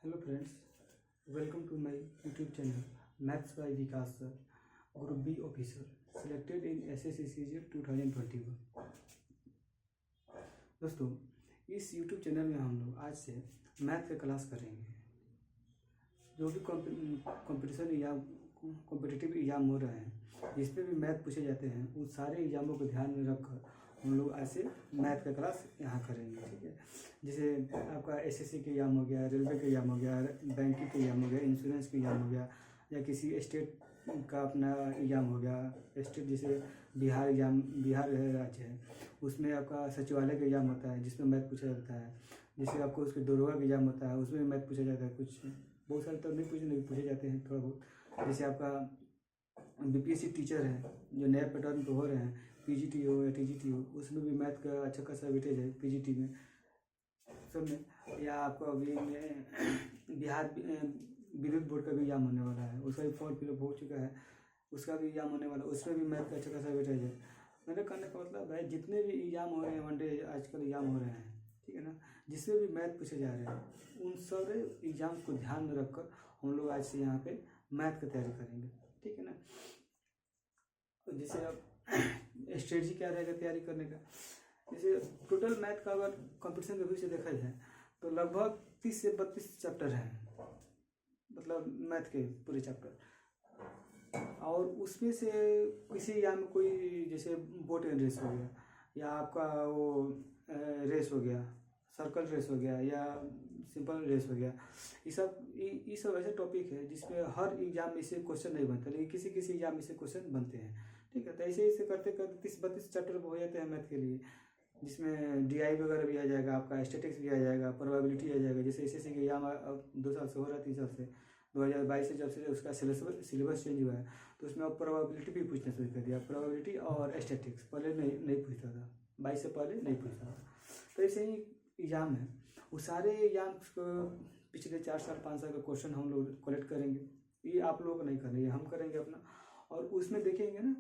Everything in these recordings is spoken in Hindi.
Hello friends, welcome to my YouTube channel Maths by Vikas sir, Group B officer, selected in SSC CGL 2021। दोस्तों, इस YouTube चैनल में हम लोग आज से मैथ का क्लास करेंगे। जो भी कंपटीशन या कॉम्पिटिटिव एग्जाम हो रहे हैं, जिस पे भी मैथ पूछे जाते हैं, उन सारे एग्जामों को ध्यान में रखकर हम लोग ऐसे मैथ का क्लास यहाँ करेंगे। ठीक है, जैसे आपका एसएससी के एग्जाम हो गया, रेलवे के एग्जाम हो गया, बैंकिंग के एग्जाम हो गया, इंश्योरेंस के एग्जाम हो गया, या किसी स्टेट का अपना एग्जाम हो गया। स्टेट जैसे बिहार एग्जाम, बिहार राज्य है, उसमें आपका सचिवालय का एग्जाम होता है जिसमें मैथ पूछा जाता है। जैसे आपको उसके दरोगा का एग्जाम होता है, उसमें भी मैथ पूछा जाता है। कुछ बहुत सारे तो नहीं पूछे जाते हैं, थोड़ा बहुत। जैसे आपका बीपीएससी टीचर है, जो नया पैटर्न पे हो रहे हैं, पीजीटी हो या टीजीटी हो, उसमें भी मैथ का अच्छा खासा वेटेज है पीजीटी में, सब में। या आपको अभी में बिहार विद्युत बोर्ड का भी एग्जाम होने वाला है, उसका भी फॉर्म फिलअप हो चुका है, उसका भी एग्जाम होने वाला है, उसमें भी मैथ का अच्छा खासा वेटेज है। मेरे कहने का मतलब है, जितने भी एग्जाम हो रहे हैं, वनडे आजकल एग्जाम हो रहे हैं, ठीक है ना, जिसमें भी मैथ पूछे जा रहे हैं, उन सारे एग्जाम्स को ध्यान में रखकर हम लोग आज से यहाँ पे मैथ की तैयारी करेंगे। ठीक है ना। तो जैसे अब स्ट्रेटजी क्या रहेगा तैयारी करने का, जैसे टोटल मैथ का अगर कंपटीशन के व्यू से देखा जाए तो लगभग 30 से 32 चैप्टर हैं, मतलब मैथ के पूरे चैप्टर। और उसमें से किसी एग्जाम में कोई जैसे बोट एंड रेस हो गया, या आपका वो रेस हो गया, सर्कल रेस हो गया, या सिंपल रेस हो गया, ये सब ऐसे टॉपिक है जिसमें हर एग्जाम में से क्वेश्चन नहीं बनता, लेकिन किसी किसी एग्जाम में से क्वेश्चन बनते हैं। ठीक है, तो ऐसे करते करते 30-32 चैप्टर हो जाते हैं मैथ के लिए, जिसमें डीआई वगैरह भी आ जाएगा, आपका स्टैटिक्स भी आ जाएगा, प्रोबेबिलिटी आ जाएगा। जैसे एसएससी के एग्जाम अब 2 साल से हो रहा है, 3 साल से, 2022 से जब से उसका सिलेबस चेंज हुआ है, तो उसमें अब प्रोबेबिलिटी भी पूछना शुरू कर दिया। प्रोबेबिलिटी और स्टैटिक्स पहले नहीं पूछता था, 22 से पहले नहीं पूछता था। तो ऐसे ही एग्जाम है, वो सारे एग्जाम्स को पिछले 4 साल 5 साल का क्वेश्चन हम लोग कलेक्ट करेंगे। ये आप लोग को नहीं करना, ये हम करेंगे अपना। और उसमें देखेंगे ना,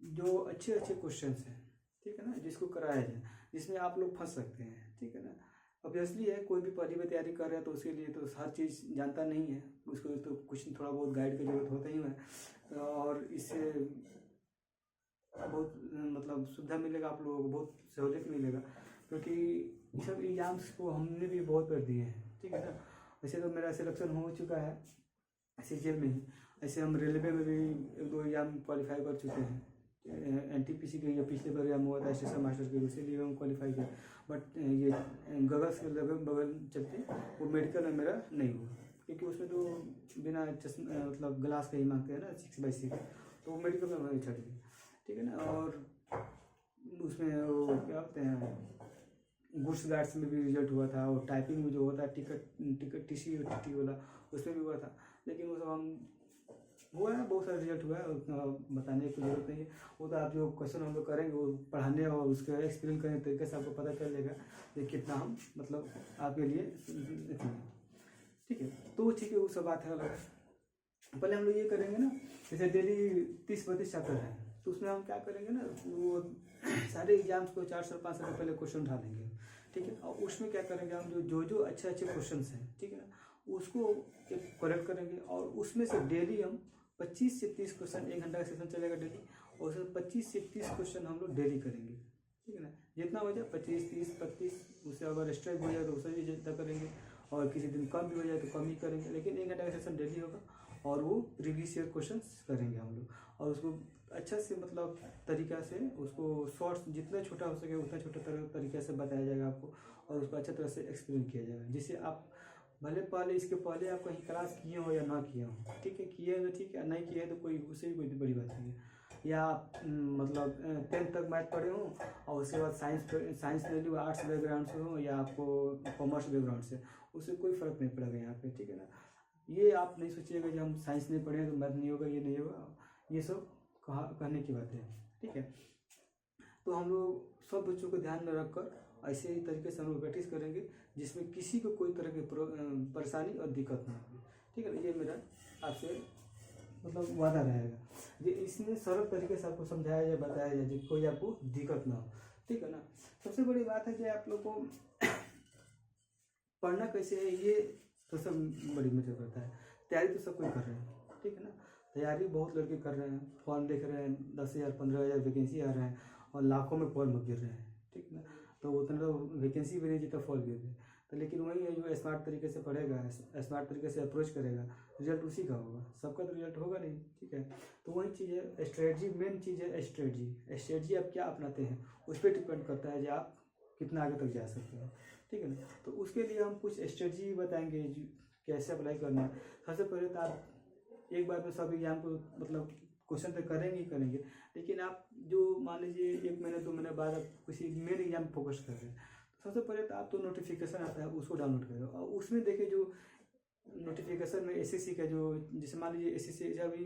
जो अच्छे अच्छे क्वेश्चन हैं, ठीक है ना, जिसको कराया जाए, जिसमें आप लोग फंस सकते हैं। ठीक है ना। ऑब्वियसली है, कोई भी पहली बार तैयारी कर रहे हैं तो उसके लिए तो हर चीज़ जानता नहीं है, उसको तो कुछ थोड़ा बहुत गाइड की जरूरत होता ही है। और इससे बहुत मतलब सुविधा मिलेगा, आप लोगों को बहुत सहूलियत मिलेगा, क्योंकि ये सब एग्जाम्स को हमने भी बहुत कर दिए हैं। ठीक है ना। वैसे तो मेरा सिलेक्शन हो चुका है सीजीएल में ही। ऐसे हम रेलवे में भी 1-2 एग्जाम क्वालिफाई कर चुके हैं। एनटीपीसी के, या पिछले बार एग्जाम हुआ था स्टेशन मास्टर के, उसी लिए हम क्वालिफाई किए। बट ये गगल्स के लगभग बगल चलते वो मेडिकल में मेरा नहीं हुआ, क्योंकि उसमें तो बिना चश्मा मतलब ग्लास का ही मांगते हैं ना, 6/6, तो वो मेडिकल में हमारे छट गए। ठीक है ना। और उसमें वो क्या होते हैं, गुड्स गार्ड्स में भी रिजल्ट हुआ था, और टाइपिंग में जो होता है टिकट टीसी और टीटी वाला, उसमें भी हुआ था। लेकिन वो सब हम हुआ है, बहुत सारा रिजल्ट हुआ है, उतना बताने की जरूरत नहीं है। वो तो आप जो क्वेश्चन हम लोग करेंगे, वो पढ़ाने और उसका एक्सप्लेन करने तरीके से आपको पता चल जाएगा कि कितना हम मतलब आपके लिए। ठीक है, तो ठीक है, वो सब बात है अलग। पहले हम लोग ये करेंगे ना, जैसे डेली 30-32 चैप्टर है, तो उसमें हम क्या करेंगे ना, वो सारे एग्जाम्स को 4 साल 5 साल पहले क्वेश्चन उठा लेंगे। ठीक है। और उसमें क्या करेंगे हम, जो अच्छे क्वेश्चन हैं, ठीक है ना, उसको एक कलेक्ट करेंगे, और उसमें से डेली हम 25 से 30 क्वेश्चन, 1 घंटा का सेशन चलेगा डेली, और उसमें 25 से 30 क्वेश्चन हम लोग डेली करेंगे। ठीक है ना। जितना हो जाए 25, 30, 35, उससे अगर स्ट्राइक हो जाए तो उससे भी जितना करेंगे, और किसी दिन कम भी हो जाए तो कम ही करेंगे, लेकिन 1 घंटा का सेशन डेली होगा। और वो प्रीवियस ईयर क्वेश्चन करेंगे हम लोग, और उसको अच्छा से मतलब तरीका से उसको शॉर्ट्स जितना छोटा हो सके उतना छोटा तरीका से बताया जाएगा आपको, और उसको अच्छा तरह से एक्सप्लेन किया जाएगा, जिससे आप भले पहले इसके पहले आप कहीं क्लास किए हो या ना किए हो, ठीक है, किए हैं तो ठीक है, नहीं किए हैं तो कोई उससे भी कोई बड़ी बात नहीं है। या मतलब 10th तक मैथ पढ़े हो, और उसके बाद साइंस ले लो, आर्ट्स बैकग्राउंड से हो, या आपको कॉमर्स बैकग्राउंड से, उससे कोई फ़र्क नहीं पड़ेगा यहाँ पे। ठीक है ना। ये आप नहीं सोचिएगा कि हम साइंस नहीं पढ़े तो मैथ नहीं होगा, ये नहीं होगा, ये सब कहने की बात है। ठीक है। तो हम लोग सब बच्चों को ध्यान में रखकर ऐसे ही तरीके से हम लोग प्रैक्टिस करेंगे, जिसमें किसी को कोई तरह की परेशानी और दिक्कत ना हो। ठीक है। ये मेरा आपसे मतलब वादा रहेगा, ये इसमें सरल तरीके से आपको समझाया जाए, बताया जाए, जिससे कोई आपको दिक्कत ना हो। ठीक है ना। सबसे बड़ी बात है कि आप लोग को पढ़ना कैसे है, ये तो सब बड़ी मैटर करता है। तैयारी तो सब कोई कर रहे हैं, ठीक है ना। तैयारी बहुत लड़के कर रहे हैं, फॉर्म देख रहे हैं, 10,000 15,000 वैकेंसी आ रहे हैं और लाखों में फॉर्म गिर रहे हैं, ठीक है ना। तो उतना तो वैकेंसी भी नहीं जितना फॉर्म गिर रहे हैं। तो लेकिन वही है, जो स्मार्ट तरीके से पढ़ेगा, स्मार्ट तरीके से अप्रोच करेगा, रिजल्ट उसी का होगा, सबका तो रिजल्ट होगा नहीं, ठीक है। तो वही चीज़ है, स्ट्रेटजी मेन चीज़ है। स्ट्रेटजी आप क्या अपनाते हैं उस पर डिपेंड करता है कि आप कितना आगे तक जा सकते हैं, ठीक है ना। तो उसके लिए हम कुछ स्ट्रेटजी बताएंगे कैसे अप्लाई करना है। सबसे पहले तो आप एक बार में सब एग्जाम को मतलब क्वेश्चन तो करेंगे ही करेंगे, लेकिन आप जो मान लीजिए 1 महीने 2 महीने बाद आप किसी मेन एग्जाम फोकस कर रहे हैं, तो सबसे पहले तो आप तो नोटिफिकेशन आता है उसको डाउनलोड करें और उसमें देखिए जो नोटिफिकेशन में एसएससी का जो, जैसे मान लीजिए एसएससी अभी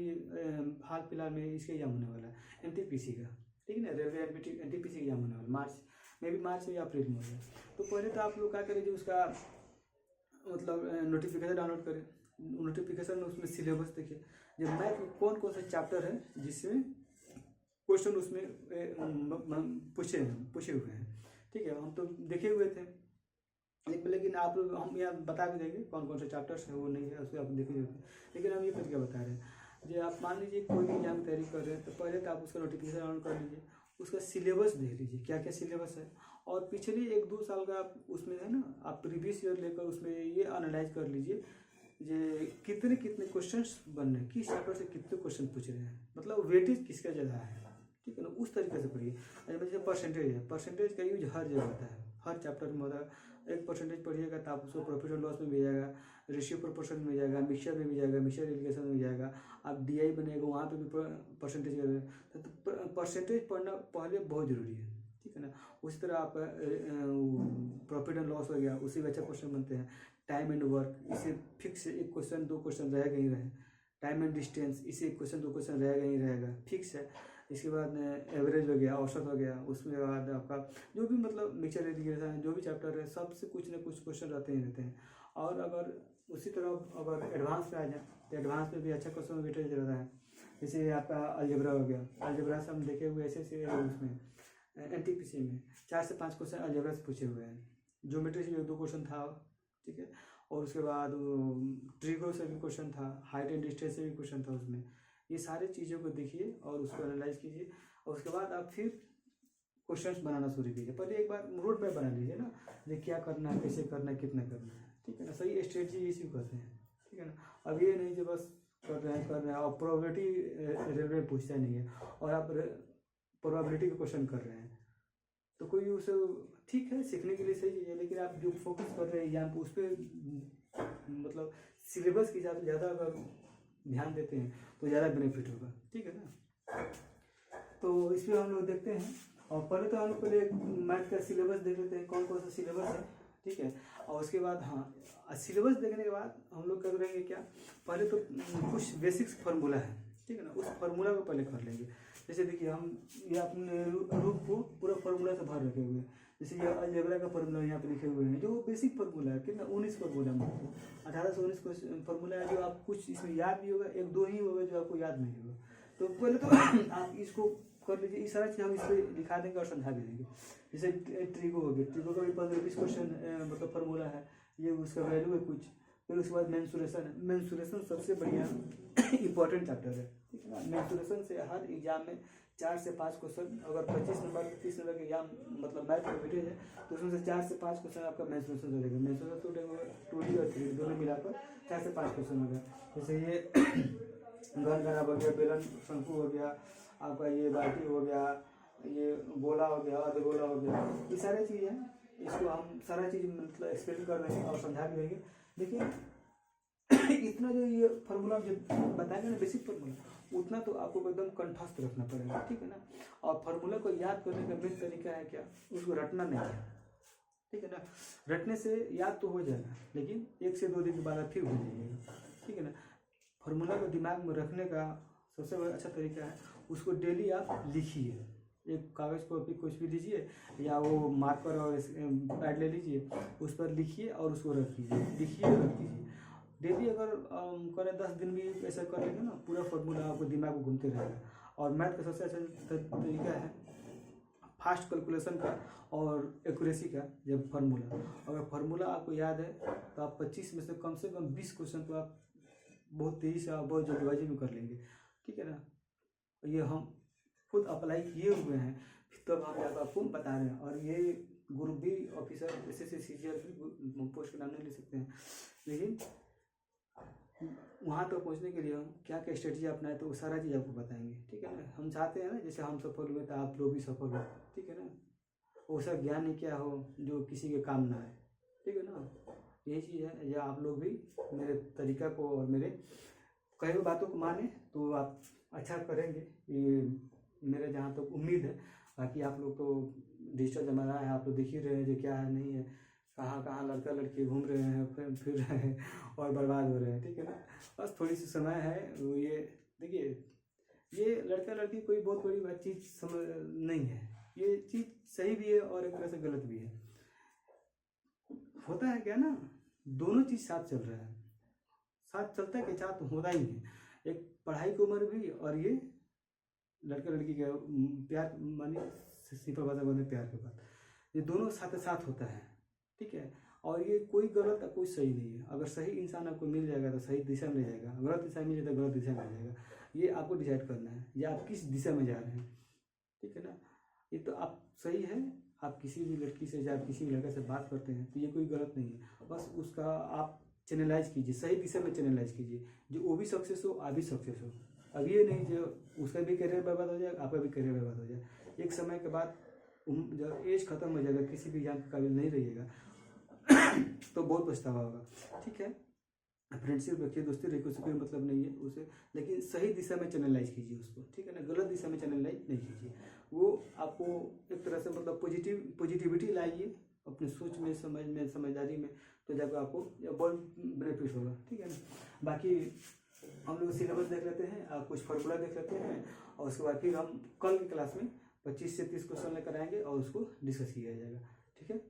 हाल फिलहाल में इसका एग्जाम होने वाला है एनटीपीसी का, ठीक है ना। रेलवे एनटीपीसी एग्जाम होने वाला मार्च या अप्रैल में होगा। तो पहले तो आप लोग क्या करें, जो उसका मतलब नोटिफिकेशन डाउनलोड करें। नोटिफिकेशन में उसमें सिलेबस देखिए, जब मैथ में कौन कौन से चैप्टर है जिसमें क्वेश्चन उसमें पूछे हुए हैं, ठीक है। हम तो देखे हुए थे, लेकिन आप लोग हम यहाँ बता भी देंगे कौन कौन से चैप्टर्स है, वो नहीं है उसको आप देखे होते हैं। लेकिन हम ये तरीका बता रहे हैं, जो आप मान लीजिए कोई भी एग्जाम तैयारी कर रहे हैं, तो पहले तो आप उसका नोटिफिकेशन ऑन कर लीजिए, उसका सिलेबस देख लीजिए क्या क्या सिलेबस है, और पिछले 1-2 साल का आप उसमें है ना, आप प्रीवियस ईयर लेकर उसमें ये एनालाइज कर लीजिए ये कितने कितने क्वेश्चंस बन रहे हैं, किस चैप्टर से कितने क्वेश्चन पूछ रहे हैं, मतलब वेटेज किसका ज़्यादा है, ठीक है ना। उस तरीके से पढ़िए। जैसे परसेंटेज है, परसेंटेज का यूज हर जगह होता है, हर चैप्टर में होता है। एक परसेंटेज पढ़िएगा तो आप उसको प्रॉफिट एंड लॉस में भी जाएगा, रेशियो प्रोपोर्शन में जाएगा, मिक्सचर में भी जाएगा, मिक्सचर एलिगेशन में जाएगा, आप डीआई बनेगा वहाँ पे भी परसेंटेज करेगा। तो परसेंटेज पढ़ना पहले बहुत जरूरी है, ठीक है ना। उसी तरह आप प्रॉफिट एंड लॉस हो गया, उसी में अच्छा क्वेश्चन बनते हैं। टाइम एंड वर्क, इसे फिक्स 1 क्वेश्चन 2 क्वेश्चन रहेगा ही रहे। टाइम एंड डिस्टेंस, इसे 1 क्वेश्चन 2 क्वेश्चन रहेगा ही रहेगा, फिक्स है। इसके बाद एवरेज हो गया, औसत हो गया, उसमें बाद आपका जो भी मतलब मिक्सचर एलिगेशन जो भी चैप्टर है, सबसे कुछ ना कुछ क्वेश्चन रहते ही रहते हैं। और अगर उसी तरह अगर एडवांस पे आ जाए तो एडवांस में भी अच्छा क्वेश्चन वेटेज रहता है। जैसे आपका अलजेब्रा हो गया, अलजेब्रा से हम देखे हुए ऐसे उसमें एनटीपीसी में 4 से 5 क्वेश्चन अलजेब्रा से पूछे हुए हैं। ज्योमेट्री से 1-2 क्वेश्चन था, ठीक है। और उसके बाद ट्रिगो से भी क्वेश्चन था, हाइट एंड डिस्टेंस से भी क्वेश्चन था उसमें। ये सारी चीज़ों को देखिए और उसको एनालाइज कीजिए, और उसके बाद आप फिर क्वेश्चंस बनाना शुरू कीजिए। पहले एक बार रोड मैप बना लीजिए ना, ये क्या करना है, कैसे करना है, कितना करना है, ठीक है ना। सही स्ट्रेटजी इसी को कहते हैं, ठीक है ना। अब ये नहीं कि बस कर रहे हैं और प्रोबेबिलिटी रेलवे पूछता नहीं है और आप प्रोबेबिलिटी के क्वेश्चन कर रहे हैं, तो कोई उसे ठीक है सीखने के लिए सही है, लेकिन आप जो फोकस कर रहे हैं एग्जाम उस पर मतलब सिलेबस के हिसाब से ज़्यादा अगर ध्यान देते हैं तो ज़्यादा बेनिफिट होगा, ठीक है ना। तो इसमें हम लोग देखते हैं, और पहले तो हम लोग पहले मैथ का सिलेबस देख लेते हैं कौन कौन सा सिलेबस है, ठीक है। और उसके बाद हाँ, सिलेबस देखने के बाद हम लोग कर लेंगे क्या, पहले तो कुछ बेसिक्स फार्मूला है, ठीक है ना, उस फार्मूला को पहले कर लेंगे। जैसे देखिए हम ये अपने रूप को पूरा फार्मूला से भर रखे हुए हैं। जैसे ये अलजेब्रा का फार्मूला यहाँ पे लिखे हुए हैं, जो बेसिक फार्मूला है, कितना 19 फार्मूला में 1819 फार्मूला है, जो आप कुछ इसमें याद भी होगा, 1-2 ही होगा जो आपको याद नहीं होगा। तो पहले तो आप इसको कर लीजिए, ये सारा चीज़ हम इस पर दिखा देंगे और समझा भी देंगे। जैसे ट्रिगो हो गया, ट्रिगो का भी 15-20 क्वेश्चन मतलब फार्मूला है, ये उसका वैल्यू है कुछ। फिर उसके बाद मेंसुरेशन है, मेंसुरेशन सबसे बढ़िया इंपॉर्टेंट चैप्टर है, ठीक है ना। मेंसुरेशन से हर एग्जाम में 4 से 5 क्वेश्चन, अगर 25 नंबर 30 नंबर के एग्जाम मतलब मैथ का वेटेज है तो उसमें से 4 से 5 क्वेश्चन आपका मेंसुरेशन से रहेगा। मेंसुरेशन तो 2D और 3D दोनों मिलाकर 4 से 5 क्वेश्चन होगा। जैसे ये गन हो गया, बेलन शंकु हो गया, आपका ये बाल्टी हो गया, ये गोला हो गया, अर्धगोला हो गया, ये सारी चीज़ है। इसको हम सारा चीज़ मतलब एक्सप्लेन कर देंगे और समझा भी देंगे। देखिए इतना जो ये फार्मूला जो बताएंगे ना बेसिक फार्मूला, उतना तो आपको एकदम कंठस्थ रखना पड़ेगा, ठीक है ना। और फार्मूला को याद करने का मेन तरीका है क्या, उसको रटना नहीं है, ठीक है ना। रटने से याद तो हो जाएगा, लेकिन 1 से 2 दिन के बाद आप फिर भूल जाइएगा, ठीक है ना। फार्मूला को दिमाग में रखने का सबसे अच्छा तरीका है, उसको डेली आप लिखिए। एक कागज़ कॉपी कुछ भी लीजिए या वो मार्कर और पैड ले लीजिए, उस पर लिखिए और उसको रख दीजिए, लिखिए और रख दीजिए डेली। अगर करें 10 दिन भी ऐसा कर लेंगे ना, पूरा फार्मूला आपको दिमाग में घूमते रहेगा। और मैथ का सबसे अच्छा तरीका है फास्ट कैलकुलेशन का और एक्यूरेसी का जब फार्मूला, अगर फार्मूला आपको याद है तो आप 25 में से कम 20 क्वेश्चन तो आप बहुत तेज़ी से आप बहुत जल्दबाजी में कर लेंगे, ठीक है ना। ये हम खुद अप्लाई किए हुए हैं, तब हम आपको बता रहे हैं। और ये group B officer SSC CGL post का नाम नहीं ले सकते हैं, लेकिन वहाँ तक पहुँचने के लिए हम क्या क्या स्ट्रेटजी अपनाए तो वो सारा चीज़ आपको बताएंगे, ठीक है ना। हम चाहते हैं ना जैसे हम सफल हुए तो आप लोग भी सफल हो, ठीक है ना। वो सब ज्ञान ही क्या हो जो किसी के काम ना आए, ठीक है ना। यही चीज़ है, या आप लोग भी मेरे तरीका को और मेरे कई बातों को माने तो आप अच्छा करेंगे, ये मेरे जहाँ तक उम्मीद है। बाकी आप लोग तो डिजिटल ज़माना है, आप तो देख ही रहे हैं जो क्या है नहीं है, कहाँ कहाँ लड़का लड़की घूम रहे हैं, फिर रहे हैं और बर्बाद हो रहे हैं, ठीक है ना। बस थोड़ी सी समय है वो, ये देखिए ये लड़का लड़की कोई बहुत बड़ी बात चीज़ समझ नहीं है, ये चीज़ सही भी है और एक तरह से गलत भी है। होता है क्या ना, दोनों चीज़ साथ चल रहा है, साथ चलता है कि साथ तो होता ही है। एक पढ़ाई की उम्र भी और ये लड़के लड़की का प्यार, मानिए सिंपल भाषा बोलते प्यार के बाद, ये दोनों साथ साथ होता है, ठीक है। और ये कोई गलत और कोई सही नहीं है। अगर सही इंसान आपको मिल जाएगा तो सही दिशा में ले जाएगा, गलत इंसान मिल जाए तो गलत दिशा में ले जाएगा। ये आपको डिसाइड करना है या आप किस दिशा में जा रहे हैं, ठीक है ना। ये तो आप सही है, आप किसी भी लड़की से या किसी भी लड़के से बात करते हैं तो ये कोई गलत नहीं है, बस उसका आप चैनलाइज कीजिए, सही दिशा में चैनलाइज कीजिए, जो वो भी सक्सेस हो आप भी सक्सेस हो। अब ये नहीं जो उसका भी करियर बर्बाद हो जाए आपका भी करियर बर्बाद हो जाए। एक समय के बाद जब एज खत्म हो जाएगा, किसी भी एग्जाम के काबिल नहीं रहिएगा तो बहुत पछतावा होगा, ठीक है। फ्रेंडशिप रखिए, दोस्ती रखिए, उससे कोई मतलब नहीं है उसे, लेकिन सही दिशा में चैनलाइज कीजिए उसको, ठीक है ना। गलत दिशा में चैनलाइज नहीं कीजिए। वो आपको एक तरह से मतलब पॉजिटिविटी लाइए अपनी सोच में, समझ में, समझदारी में, तो जब आपको बहुत बेनिफिट होगा, ठीक है ना। बाकी हम लोग सिलेबस देख लेते हैं, कुछ फॉर्मूला देख लेते हैं, और उसके बाद फिर हम कल की क्लास में 25 से 30 क्वेश्चन लेकर आएंगे और उसको डिस्कस किया जाएगा, ठीक है।